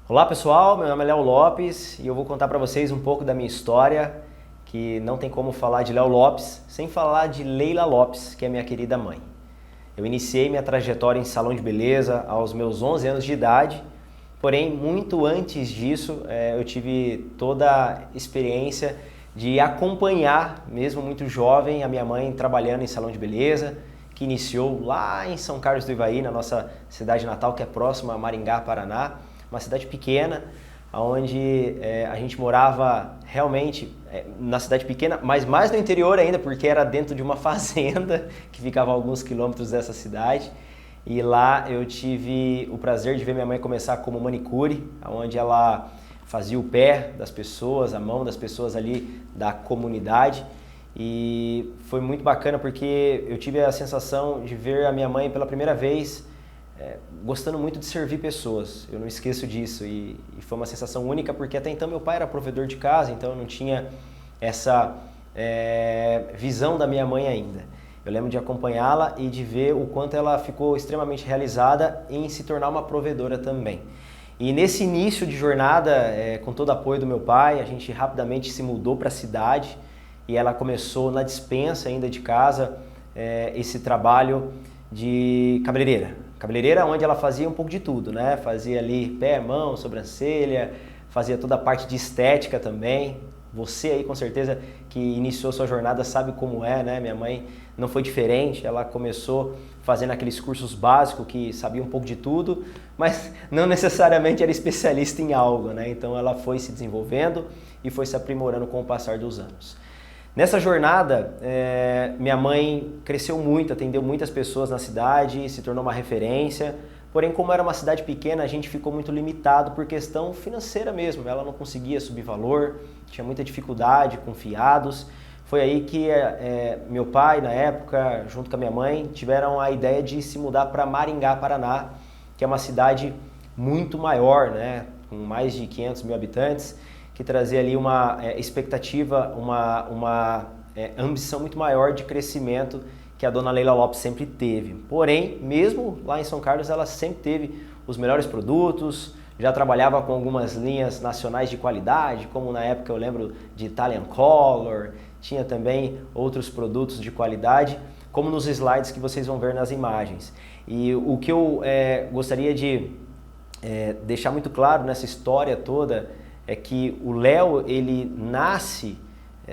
Olá pessoal, meu nome é Léo Lopes e eu vou contar para vocês um pouco da minha história, que não tem como falar de Léo Lopes sem falar de Leila Lopes, que é minha querida mãe. Eu iniciei minha trajetória em salão de beleza aos meus 11 anos de idade, porém muito antes disso eu tive toda a experiência de acompanhar, mesmo muito jovem, a minha mãe trabalhando em salão de beleza, que iniciou lá em São Carlos do Ivaí, na nossa cidade natal, que é próxima a Maringá, Paraná, uma cidade pequena, onde a gente morava realmente na cidade pequena, mas mais no interior ainda, porque era dentro de uma fazenda que ficava a alguns quilômetros dessa cidade. E lá eu tive o prazer de ver minha mãe começar como manicure, onde ela fazia o pé das pessoas, a mão das pessoas ali da comunidade. E foi muito bacana porque eu tive a sensação de ver a minha mãe pela primeira vez gostando muito de servir pessoas. Eu não esqueço disso e foi uma sensação única porque até então meu pai era provedor de casa, então eu não tinha essa visão da minha mãe ainda. Eu lembro de acompanhá-la e de ver o quanto ela ficou extremamente realizada em se tornar uma provedora também. E nesse início de jornada, com todo o apoio do meu pai, a gente rapidamente se mudou para a cidade e ela começou na despensa ainda de casa esse trabalho de cabeleireira. Cabeleireira onde ela fazia um pouco de tudo, né? Fazia ali pé, mão, sobrancelha, fazia toda a parte de estética também. Você aí com certeza que iniciou sua jornada sabe como é, né? Minha mãe não foi diferente, ela começou fazendo aqueles cursos básicos que sabia um pouco de tudo, mas não necessariamente era especialista em algo, né? Então ela foi se desenvolvendo e foi se aprimorando com o passar dos anos. Nessa jornada, minha mãe cresceu muito, atendeu muitas pessoas na cidade, se tornou uma referência. Porém, como era uma cidade pequena, a gente ficou muito limitado por questão financeira mesmo. Ela não conseguia subir valor, tinha muita dificuldade com fiados. Foi aí que meu pai, na época, junto com a minha mãe, tiveram a ideia de se mudar para Maringá, Paraná, que é uma cidade muito maior, né, com mais de 500 mil habitantes, que trazia ali uma expectativa, uma ambição muito maior de crescimento que a dona Leila Lopes sempre teve. Porém, mesmo lá em São Carlos, ela sempre teve os melhores produtos, já trabalhava com algumas linhas nacionais de qualidade, como na época eu lembro de Italian Color, tinha também outros produtos de qualidade, como nos slides que vocês vão ver nas imagens. E o que eu gostaria de deixar muito claro nessa história toda é que o Léo, ele nasce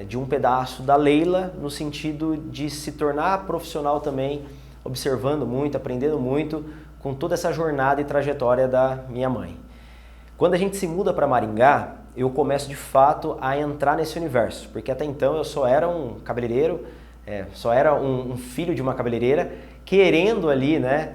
de um pedaço da Leila no sentido de se tornar profissional também, observando muito, aprendendo muito com toda essa jornada e trajetória da minha mãe. Quando a gente se muda para Maringá, eu começo de fato a entrar nesse universo, porque até então eu só era um cabeleireiro, só era um filho de uma cabeleireira, querendo ali, né,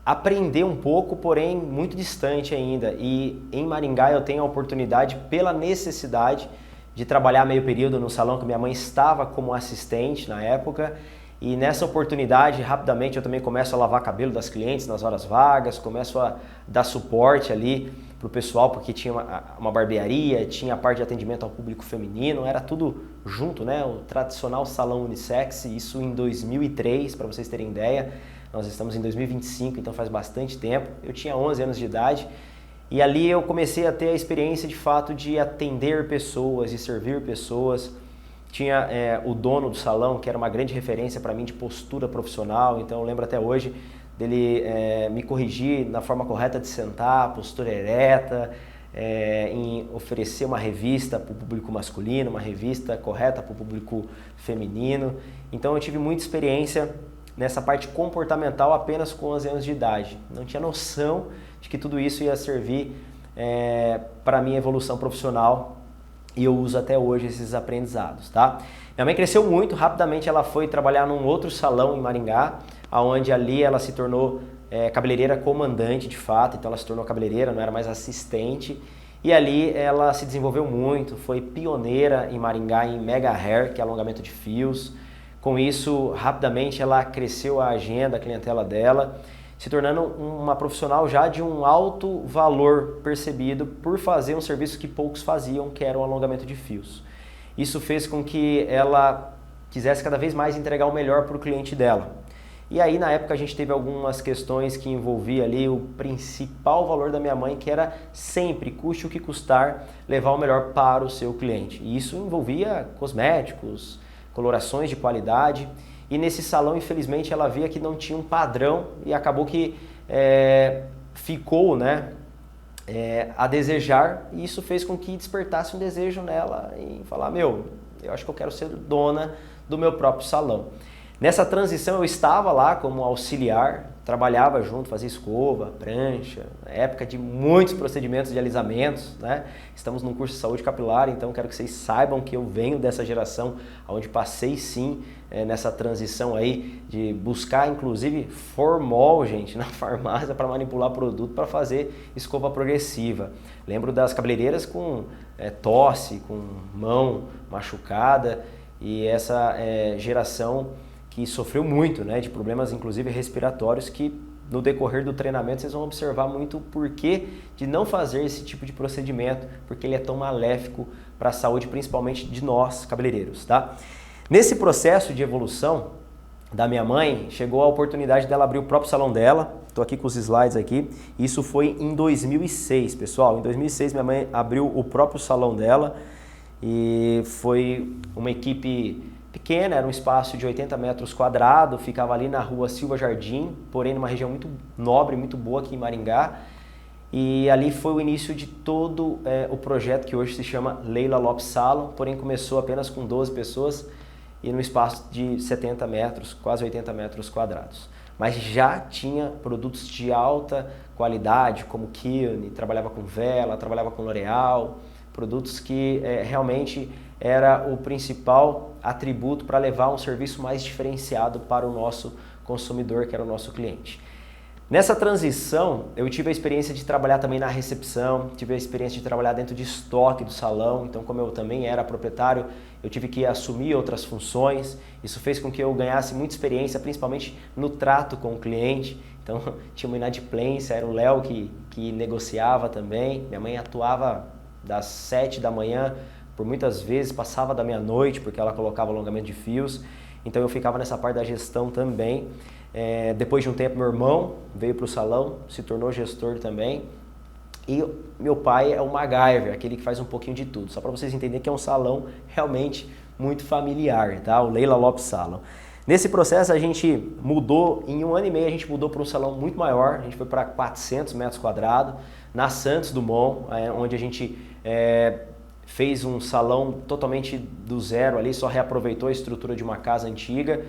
aprender um pouco, porém muito distante ainda. E em Maringá eu tenho a oportunidade, pela necessidade, de trabalhar meio período no salão que minha mãe estava como assistente na época. E nessa oportunidade, rapidamente, eu também começo a lavar cabelo das clientes nas horas vagas, começo a dar suporte ali para o pessoal, porque tinha uma barbearia, tinha a parte de atendimento ao público feminino, era tudo junto, né? O tradicional salão unissex, isso em 2003, para vocês terem ideia. Nós estamos em 2025, então faz bastante tempo. Eu tinha 11 anos de idade e ali eu comecei a ter a experiência de fato de atender pessoas, de servir pessoas. Tinha o dono do salão, que era uma grande referência para mim de postura profissional, então eu lembro até hoje dele me corrigir na forma correta de sentar, postura ereta, em oferecer uma revista para o público masculino, uma revista correta para o público feminino. Então eu tive muita experiência nessa parte comportamental apenas com 11 anos de idade. Não tinha noção de que tudo isso ia servir para a minha evolução profissional e eu uso até hoje esses aprendizados, tá? Minha mãe cresceu muito, rapidamente ela foi trabalhar num outro salão em Maringá, onde ali ela se tornou cabeleireira comandante de fato, então ela se tornou cabeleireira, não era mais assistente. E ali ela se desenvolveu muito, foi pioneira em Maringá em Mega Hair, que é alongamento de fios. Com isso, rapidamente ela cresceu a agenda, a clientela dela, se tornando uma profissional já de um alto valor percebido por fazer um serviço que poucos faziam, que era o alongamento de fios. Isso fez com que ela quisesse cada vez mais entregar o melhor para o cliente dela. E aí, na época, a gente teve algumas questões que envolvia ali o principal valor da minha mãe, que era sempre, custe o que custar, levar o melhor para o seu cliente. E isso envolvia cosméticos, colorações de qualidade. E nesse salão, infelizmente, ela via que não tinha um padrão e acabou que ficou, né, a desejar. E isso fez com que despertasse um desejo nela em falar, meu, eu acho que eu quero ser dona do meu próprio salão. Nessa transição eu estava lá como auxiliar, trabalhava junto, fazia escova, prancha, época de muitos procedimentos de alisamentos, né? Estamos num curso de saúde capilar, então quero que vocês saibam que eu venho dessa geração onde passei sim nessa transição aí de buscar inclusive formol, gente, na farmácia para manipular produto para fazer escova progressiva. Lembro das cabeleireiras com tosse, com mão machucada e essa geração que sofreu muito, né, de problemas inclusive respiratórios, que no decorrer do treinamento vocês vão observar muito o porquê de não fazer esse tipo de procedimento, porque ele é tão maléfico para a saúde, principalmente de nós, cabeleireiros, tá? Nesse processo de evolução da minha mãe, chegou a oportunidade dela abrir o próprio salão dela. Estou aqui com os slides aqui. Isso foi em 2006, pessoal. Em 2006 minha mãe abriu o próprio salão dela e foi uma equipe pequena, era um espaço de 80 metros quadrados, ficava ali na rua Silva Jardim, porém numa região muito nobre, muito boa aqui em Maringá. E ali foi o início de todo o projeto que hoje se chama Leila Lopes Salon, porém começou apenas com 12 pessoas e num espaço de 70 metros, quase 80 metros quadrados. Mas já tinha produtos de alta qualidade, como Kiln, trabalhava com vela, trabalhava com L'Oréal, produtos que realmente era o principal atributo para levar um serviço mais diferenciado para o nosso consumidor, que era o nosso cliente. Nessa transição, eu tive a experiência de trabalhar também na recepção, tive a experiência de trabalhar dentro de estoque do salão, então como eu também era proprietário, eu tive que assumir outras funções, isso fez com que eu ganhasse muita experiência, principalmente no trato com o cliente, então tinha uma inadimplência, era o Léo que negociava também, minha mãe atuava das 7 da manhã, por muitas vezes passava da meia-noite, porque ela colocava alongamento de fios, então eu ficava nessa parte da gestão também. Depois de um tempo meu irmão veio para o salão, se tornou gestor também, e meu pai é o MacGyver, aquele que faz um pouquinho de tudo, só para vocês entenderem que é um salão realmente muito familiar, tá? O Leila Lopes Salon. Nesse processo a gente mudou, em 1 ano e meio a gente mudou para um salão muito maior, a gente foi para 400 metros quadrados, na Santos Dumont, onde a gente fez um salão totalmente do zero ali, só reaproveitou a estrutura de uma casa antiga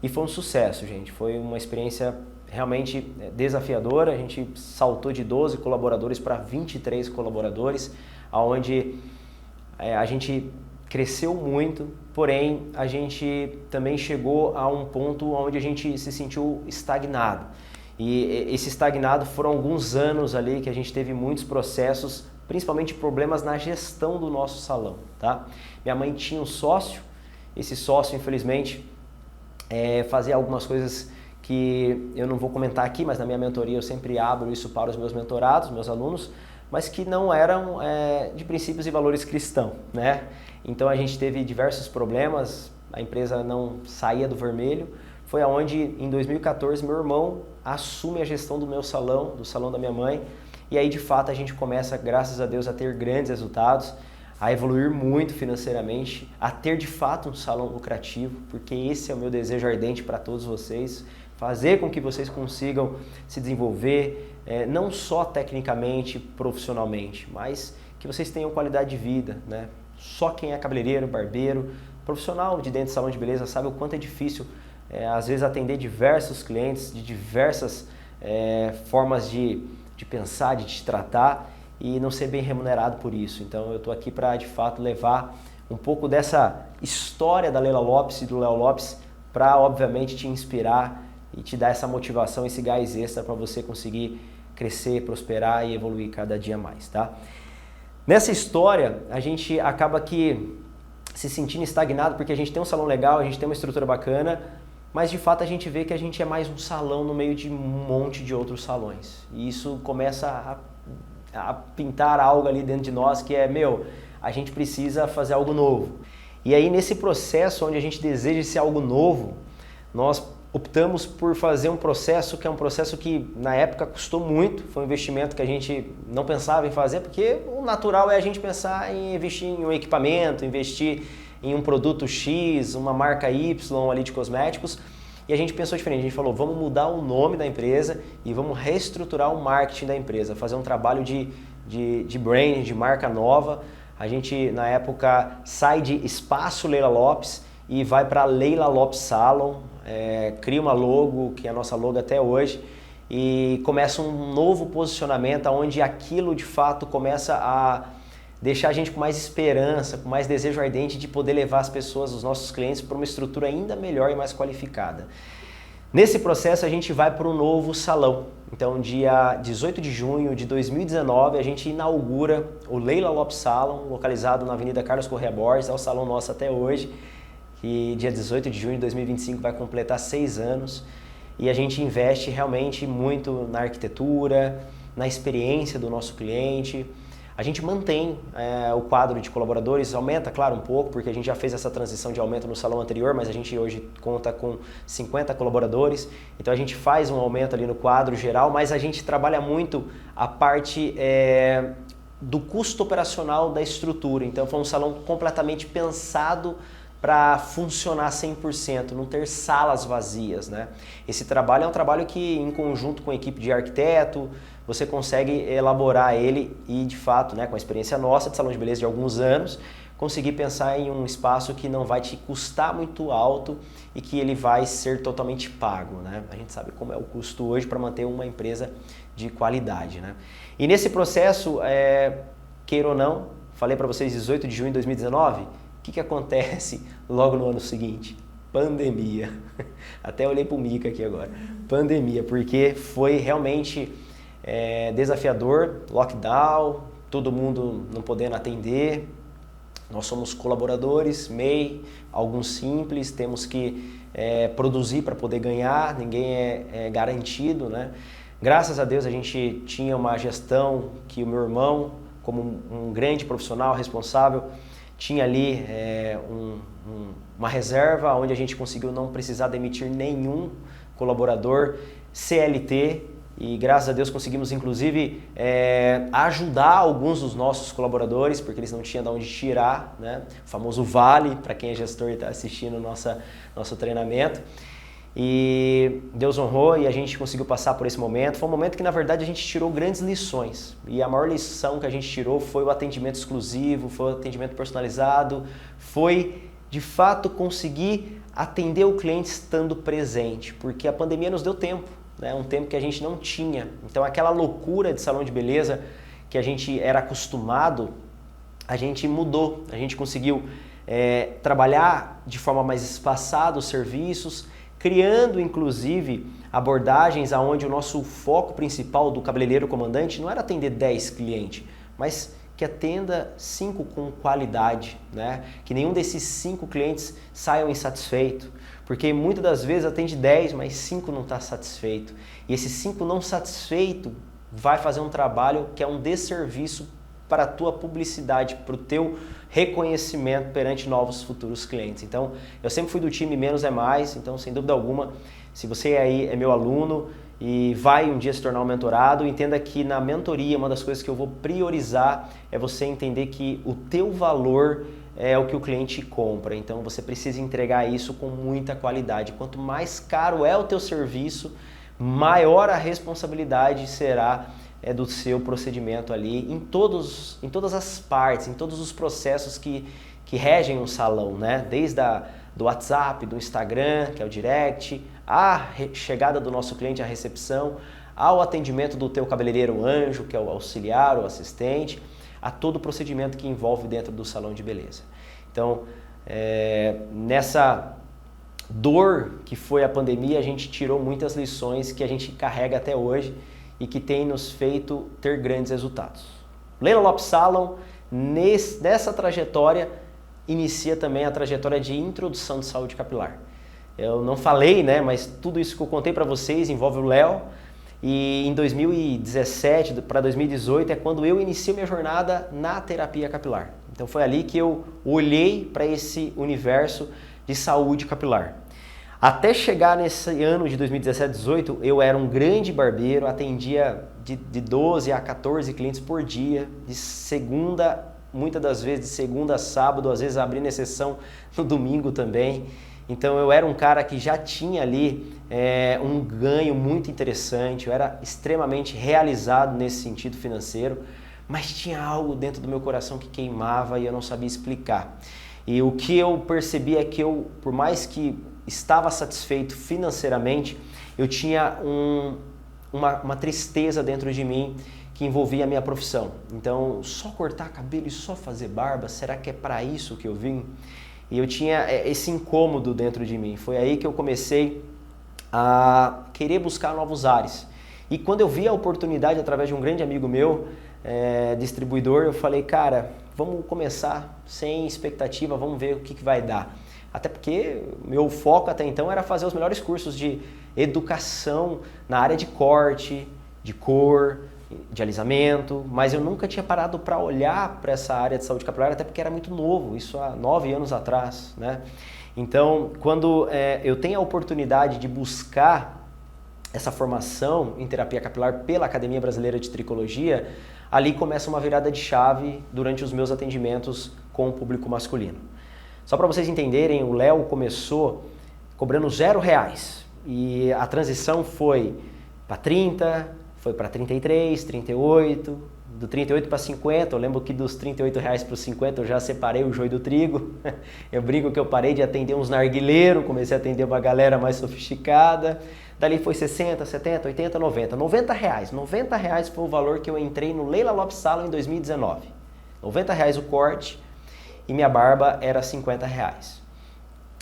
e foi um sucesso, gente. Foi uma experiência realmente desafiadora, a gente saltou de 12 colaboradores para 23 colaboradores, onde a gente cresceu muito, porém a gente também chegou a um ponto onde a gente se sentiu estagnado. E esse estagnado foram alguns anos ali que a gente teve muitos processos, principalmente problemas na gestão do nosso salão, tá? Minha mãe tinha um sócio, esse sócio infelizmente fazia algumas coisas que eu não vou comentar aqui, mas na minha mentoria eu sempre abro isso para os meus mentorados, meus alunos, mas que não eram de princípios e valores cristãos, né? Então a gente teve diversos problemas, a empresa não saía do vermelho, foi aonde em 2014 meu irmão assume a gestão do meu salão, do salão da minha mãe, e aí de fato a gente começa, graças a Deus, a ter grandes resultados, a evoluir muito financeiramente, a ter de fato um salão lucrativo, porque esse é o meu desejo ardente para todos vocês, fazer com que vocês consigam se desenvolver, não só tecnicamente, profissionalmente, mas que vocês tenham qualidade de vida, né? Só quem é cabeleireiro, barbeiro, profissional de dentro de salão de beleza sabe o quanto é difícil, às vezes, atender diversos clientes de diversas formas de pensar, de te tratar e não ser bem remunerado por isso. Então eu estou aqui para, de fato, levar um pouco dessa história da Leila Lopes e do Léo Lopes para, obviamente, te inspirar e te dar essa motivação, esse gás extra para você conseguir crescer, prosperar e evoluir cada dia mais, tá? Nessa história, a gente acaba que se sentindo estagnado porque a gente tem um salão legal, a gente tem uma estrutura bacana, mas de fato a gente vê que a gente é mais um salão no meio de um monte de outros salões. E isso começa a pintar algo ali dentro de nós que a gente precisa fazer algo novo. E aí nesse processo onde a gente deseja esse algo novo, nós optamos por fazer um processo que é um processo que na época custou muito, foi um investimento que a gente não pensava em fazer, porque o natural é a gente pensar em investir em um equipamento, investir em um produto X, uma marca Y ali de cosméticos, e a gente pensou diferente, a gente falou, vamos mudar o nome da empresa e vamos reestruturar o marketing da empresa, fazer um trabalho de branding, de marca nova. A gente, na época, sai de Espaço Leila Lopes e vai para Leila Lopes Salon, cria uma logo, que é a nossa logo até hoje, e começa um novo posicionamento onde aquilo de fato começa a deixar a gente com mais esperança, com mais desejo ardente de poder levar as pessoas, os nossos clientes, para uma estrutura ainda melhor e mais qualificada. Nesse processo a gente vai para um novo salão. Então, dia 18 de junho de 2019, a gente inaugura o Leila Lopes Salon, localizado na Avenida Carlos Corrêa Borges, é o salão nosso até hoje, que dia 18 de junho de 2025 vai completar 6 anos. E a gente investe realmente muito na arquitetura, na experiência do nosso cliente. A gente mantém o quadro de colaboradores, aumenta, claro, um pouco, porque a gente já fez essa transição de aumento no salão anterior, mas a gente hoje conta com 50 colaboradores, então a gente faz um aumento ali no quadro geral, mas a gente trabalha muito a parte do custo operacional da estrutura. Então foi um salão completamente pensado para funcionar 100%, não ter salas vazias, né? Esse trabalho é um trabalho que, em conjunto com a equipe de arquiteto, você consegue elaborar ele e, de fato, né, com a experiência nossa de salão de beleza de alguns anos, conseguir pensar em um espaço que não vai te custar muito alto e que ele vai ser totalmente pago, né? A gente sabe como é o custo hoje para manter uma empresa de qualidade, né? E nesse processo, queira ou não, falei para vocês 18 de junho de 2019, o que acontece logo no ano seguinte? Pandemia. Até olhei para o Mica aqui agora. Pandemia, porque foi realmente desafiador, lockdown, todo mundo não podendo atender. Nós somos colaboradores, MEI, alguns simples, temos que produzir para poder ganhar, ninguém é garantido, né? Graças a Deus a gente tinha uma gestão que o meu irmão, como um grande profissional responsável, tinha ali uma reserva onde a gente conseguiu não precisar demitir nenhum colaborador CLT e graças a Deus conseguimos inclusive ajudar alguns dos nossos colaboradores porque eles não tinham de onde tirar, né? O famoso vale, para quem é gestor e está assistindo nosso treinamento. E Deus honrou e a gente conseguiu passar por esse momento. Foi um momento que, na verdade, a gente tirou grandes lições. E a maior lição que a gente tirou foi o atendimento exclusivo, foi o atendimento personalizado, foi, de fato, conseguir atender o cliente estando presente. Porque a pandemia nos deu tempo, né? Um tempo que a gente não tinha. Então, aquela loucura de salão de beleza que a gente era acostumado, a gente mudou. A gente conseguiu trabalhar de forma mais espaçada os serviços, criando inclusive abordagens onde o nosso foco principal do cabeleireiro comandante não era atender 10 clientes, mas que atenda 5 com qualidade, né? Que nenhum desses 5 clientes saiam insatisfeitos, porque muitas das vezes atende 10, mas 5 não está satisfeito. E esses 5 não satisfeitos vai fazer um trabalho que é um desserviço para a tua publicidade, para o teu reconhecimento perante novos futuros clientes. Então, eu sempre fui do time menos é mais, então, sem dúvida alguma, se você aí é meu aluno e vai um dia se tornar um mentorado, entenda que na mentoria uma das coisas que eu vou priorizar é você entender que o teu valor é o que o cliente compra, então você precisa entregar isso com muita qualidade. Quanto mais caro é o teu serviço, maior a responsabilidade será do seu procedimento ali em todas as partes, em todos os processos que regem um salão, né? Desde do WhatsApp, do Instagram, que é o direct, a chegada do nosso cliente à recepção, ao atendimento do teu cabeleireiro anjo, que é o auxiliar, o assistente, a todo o procedimento que envolve dentro do salão de beleza. Então, nessa dor que foi a pandemia, a gente tirou muitas lições que a gente carrega até hoje e que tem nos feito ter grandes resultados. Leila Lopes Salon, nessa trajetória, inicia também a trajetória de introdução de saúde capilar. Eu não falei, né, mas tudo isso que eu contei para vocês envolve o Léo, e em 2017 para 2018 é quando eu inicio minha jornada na terapia capilar. Então foi ali que eu olhei para esse universo de saúde capilar. Até chegar nesse ano de 2017, 18, eu era um grande barbeiro, atendia de 12 a 14 clientes por dia, de segunda, muitas das vezes de segunda a sábado, às vezes abrindo exceção no domingo também. Então eu era um cara que já tinha ali um ganho muito interessante, eu era extremamente realizado nesse sentido financeiro, mas tinha algo dentro do meu coração que queimava e eu não sabia explicar. E o que eu percebi é que eu, por mais que estava satisfeito financeiramente, eu tinha uma tristeza dentro de mim que envolvia a minha profissão. Então, só cortar cabelo e só fazer barba, será que é para isso que eu vim? E eu tinha esse incômodo dentro de mim. Foi aí que eu comecei a querer buscar novos ares. E quando eu vi a oportunidade através de um grande amigo meu, distribuidor, eu falei, cara, vamos começar sem expectativa, vamos ver o que vai dar. Até porque meu foco até então era fazer os melhores cursos de educação na área de corte, de cor, de alisamento, mas eu nunca tinha parado para olhar para essa área de saúde capilar, até porque era muito novo, isso há 9 anos atrás, né? Então, quando eu tenho a oportunidade de buscar essa formação em terapia capilar pela Academia Brasileira de Tricologia, ali começa uma virada de chave durante os meus atendimentos com o público masculino. Só para vocês entenderem, o Léo começou cobrando R$0 e a transição foi para 30, foi para 33, 38, do 38 para 50, eu lembro que dos R$38 para os 50 eu já separei o joio do trigo. Eu brinco que eu parei de atender uns narguileiros, comecei a atender uma galera mais sofisticada. Dali foi 60, 70, 80, 90. R$90. R$90 foi o valor que eu entrei no Leila Lopes Salon em 2019. R$90 o corte e minha barba era R$50.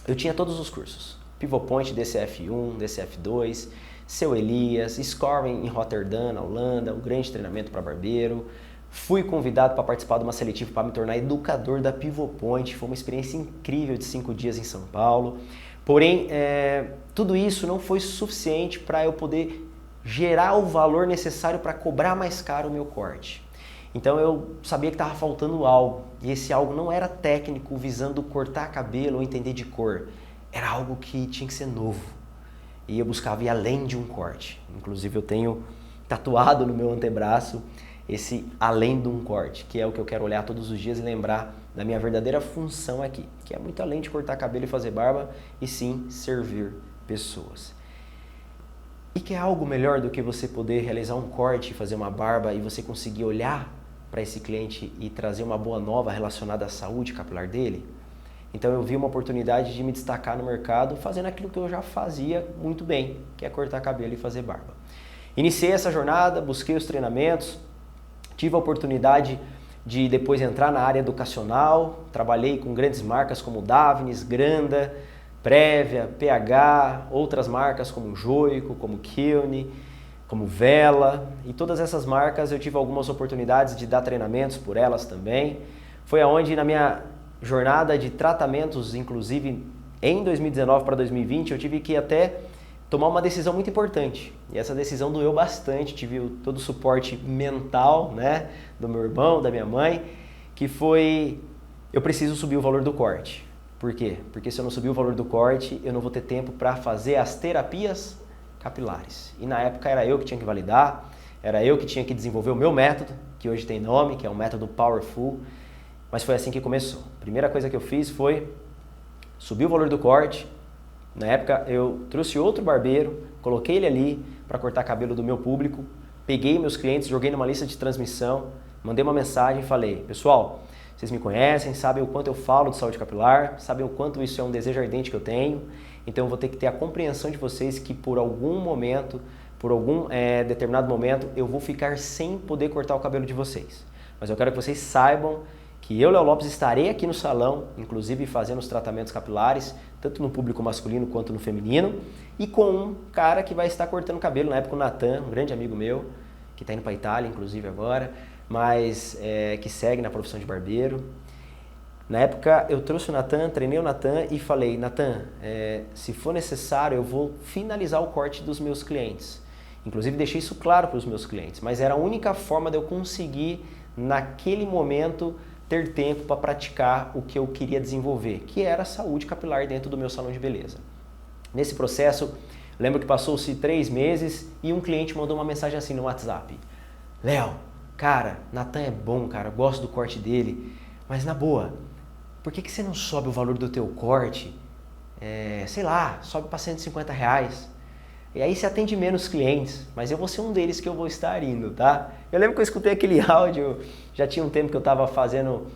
Eu tinha todos os cursos. Pivot Point, DCF1, DCF2, Seu Elias, Scoring em Rotterdam, na Holanda, um grande treinamento para barbeiro. Fui convidado para participar de uma seletiva para me tornar educador da Pivot Point. Foi uma experiência incrível de 5 dias em São Paulo. Porém, tudo isso não foi suficiente para eu poder gerar o valor necessário para cobrar mais caro o meu corte. Então eu sabia que estava faltando algo, e esse algo não era técnico, visando cortar cabelo ou entender de cor. Era algo que tinha que ser novo. E eu buscava ir além de um corte. Inclusive eu tenho tatuado no meu antebraço esse além de um corte, que é o que eu quero olhar todos os dias e lembrar da minha verdadeira função aqui, que é muito além de cortar cabelo e fazer barba, e sim servir pessoas. E que é algo melhor do que você poder realizar um corte, fazer uma barba e você conseguir olhar para esse cliente e trazer uma boa nova relacionada à saúde capilar dele? Então eu vi uma oportunidade de me destacar no mercado fazendo aquilo que eu já fazia muito bem, que é cortar cabelo e fazer barba. Iniciei essa jornada, busquei os treinamentos, tive a oportunidade de depois entrar na área educacional, trabalhei com grandes marcas como Davines, Granda, Prévia, PH, outras marcas como Joico, como Kilne, como Vela, e todas essas marcas eu tive algumas oportunidades de dar treinamentos por elas também. Foi aonde na minha jornada de tratamentos, inclusive em 2019 para 2020, eu tive que até tomar uma decisão muito importante. E essa decisão doeu bastante, tive todo o suporte mental, né, do meu irmão, da minha mãe, que foi, eu preciso subir o valor do corte. Por quê? Porque se eu não subir o valor do corte, eu não vou ter tempo para fazer as terapias capilares. E na época era eu que tinha que validar, era eu que tinha que desenvolver o meu método, que hoje tem nome, que é o método Powerful, mas foi assim que começou. A primeira coisa que eu fiz foi subir o valor do corte. Na época eu trouxe outro barbeiro, coloquei ele ali para cortar cabelo do meu público, peguei meus clientes, joguei numa lista de transmissão, mandei uma mensagem e falei, pessoal, vocês me conhecem, sabem o quanto eu falo de saúde capilar, sabem o quanto isso é um desejo ardente que eu tenho, então eu vou ter que ter a compreensão de vocês que por algum momento, por algum determinado momento, eu vou ficar sem poder cortar o cabelo de vocês. Mas eu quero que vocês saibam que eu, Léo Lopes, estarei aqui no salão, inclusive fazendo os tratamentos capilares, tanto no público masculino quanto no feminino, e com um cara que vai estar cortando cabelo, na época o Natan, um grande amigo meu, que está indo para a Itália, inclusive agora, mas que segue na profissão de barbeiro. Na época eu trouxe o Natan, treinei o Natan e falei, Natan, se for necessário eu vou finalizar o corte dos meus clientes. Inclusive deixei isso claro para os meus clientes, mas era a única forma de eu conseguir, naquele momento, ter tempo para praticar o que eu queria desenvolver, que era a saúde capilar dentro do meu salão de beleza. Nesse processo, lembro que passou-se 3 meses e um cliente mandou uma mensagem assim no WhatsApp. Léo, cara, Natan é bom, cara, gosto do corte dele, mas na boa, por que você não sobe o valor do teu corte? Sei lá, sobe para R$150. E aí você atende menos clientes, mas eu vou ser um deles que eu vou estar indo, tá? Eu lembro que eu escutei aquele áudio, já tinha um tempo que eu estava fazendo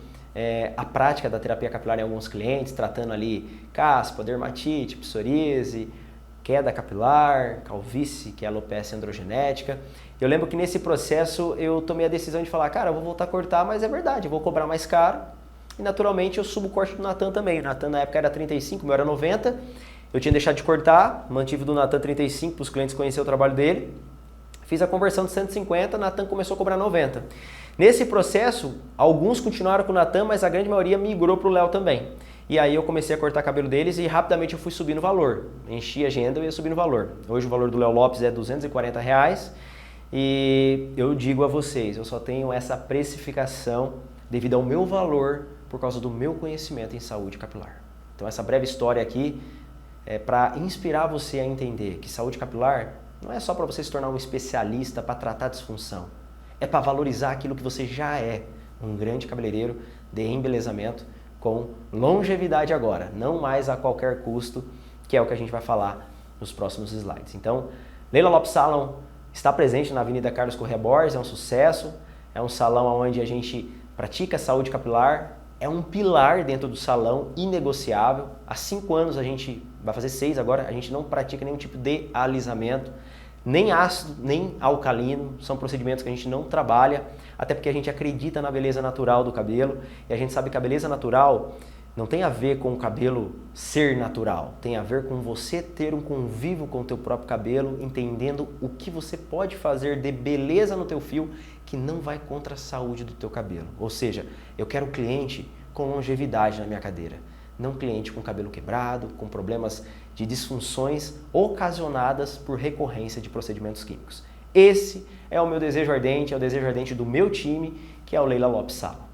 a prática da terapia capilar em alguns clientes, tratando ali caspa, dermatite, psoríase, queda capilar, calvície, que é alopecia androgenética. Eu lembro que nesse processo eu tomei a decisão de falar, cara, eu vou voltar a cortar, mas é verdade, eu vou cobrar mais caro. E naturalmente eu subo o corte do Natan também. O Natan na época era 35, o meu era 90. Eu tinha deixado de cortar, mantive do Natan 35 para os clientes conhecerem o trabalho dele. Fiz a conversão de 150, o Natan começou a cobrar 90. Nesse processo, alguns continuaram com o Natan, mas a grande maioria migrou para o Léo também. E aí eu comecei a cortar cabelo deles e rapidamente eu fui subindo o valor. Enchi a agenda e ia subindo o valor. Hoje o valor do Léo Lopes é R$240. E eu digo a vocês, eu só tenho essa precificação devido ao meu valor por causa do meu conhecimento em saúde capilar. Então essa breve história aqui é para inspirar você a entender que saúde capilar não é só para você se tornar um especialista para tratar disfunção. É para valorizar aquilo que você já é, um grande cabeleireiro de embelezamento com longevidade agora, não mais a qualquer custo, que é o que a gente vai falar nos próximos slides. Então, Leila Lopes Salon está presente na Avenida Carlos Corrêa Borges, é um sucesso, é um salão onde a gente pratica saúde capilar, é um pilar dentro do salão inegociável. Há 5 anos a gente, vai fazer 6 agora, a gente não pratica nenhum tipo de alisamento, nem ácido, nem alcalino, são procedimentos que a gente não trabalha, até porque a gente acredita na beleza natural do cabelo e a gente sabe que a beleza natural não tem a ver com o cabelo ser natural, tem a ver com você ter um convívio com o teu próprio cabelo, entendendo o que você pode fazer de beleza no teu fio que não vai contra a saúde do teu cabelo. Ou seja, eu quero um cliente com longevidade na minha cadeira, não cliente com cabelo quebrado, com problemas de disfunções ocasionadas por recorrência de procedimentos químicos. Esse é o meu desejo ardente, é o desejo ardente do meu time, que é o Leila Lopes Salon.